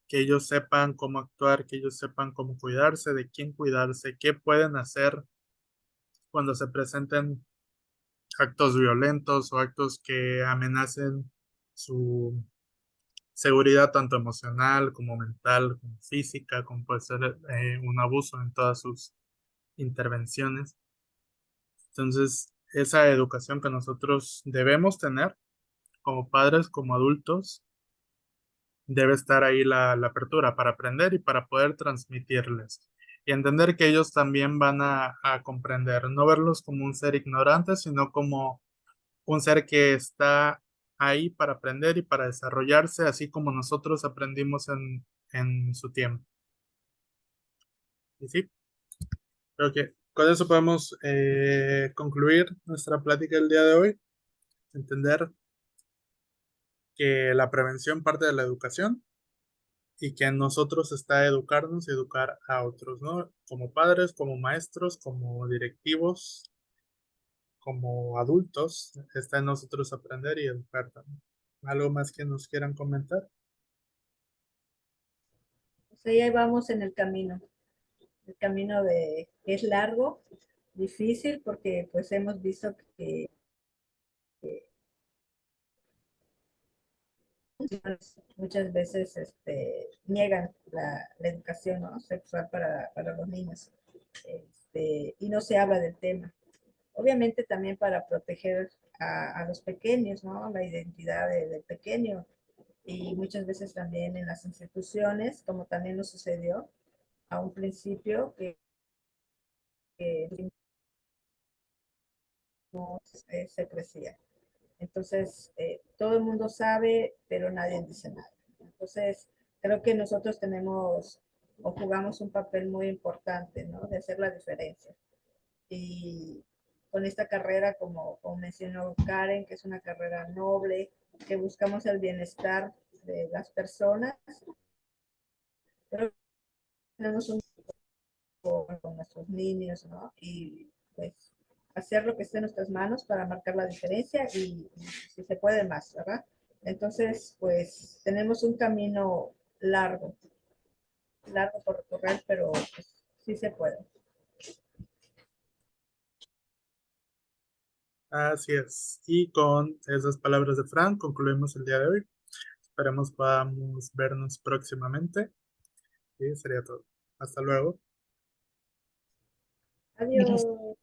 que ellos sepan cómo actuar, que ellos sepan cómo cuidarse, de quién cuidarse, qué pueden hacer cuando se presenten actos violentos o actos que amenacen su seguridad tanto emocional como mental, como física, como puede ser un abuso en todas sus intervenciones. Entonces, esa educación que nosotros debemos tener como padres, como adultos, debe estar ahí la apertura para aprender y para poder transmitirles. y entender que ellos también van a comprender, no verlos como un ser ignorante, sino como un ser que está ahí para aprender y para desarrollarse, así como nosotros aprendimos en su tiempo. Y sí, creo que con eso podemos concluir nuestra plática del día de hoy. Entender que la prevención parte de la educación y que en nosotros está educarnos y educar a otros, ¿no? Como padres, como maestros, como directivos, como adultos, está en nosotros aprender y educar también. ¿Algo más que nos quieran comentar? Pues ahí vamos en el camino de que es largo, difícil, porque pues hemos visto que muchas veces niegan la educación, ¿no?, sexual para los niños, y no se habla del tema. Obviamente también para proteger a los pequeños, ¿no?, la identidad del pequeño, y muchas veces también en las instituciones, como también nos sucedió a un principio, que no se crecía. Entonces, todo el mundo sabe, pero nadie dice nada. Entonces, creo que nosotros tenemos o jugamos un papel muy importante, ¿no?, de hacer la diferencia. Y con esta carrera, como mencionó Karen, que es una carrera noble, que buscamos el bienestar de las personas, pero tenemos un con nuestros niños, ¿no? Y pues hacer lo que esté en nuestras manos para marcar la diferencia y si se puede más, ¿verdad? Entonces, pues tenemos un camino largo, largo por recorrer, pero pues, sí se puede. Así es. Y con esas palabras de Fran concluimos el día de hoy. Esperemos podamos vernos próximamente. Y sería todo. Hasta luego. Gracias. Adiós.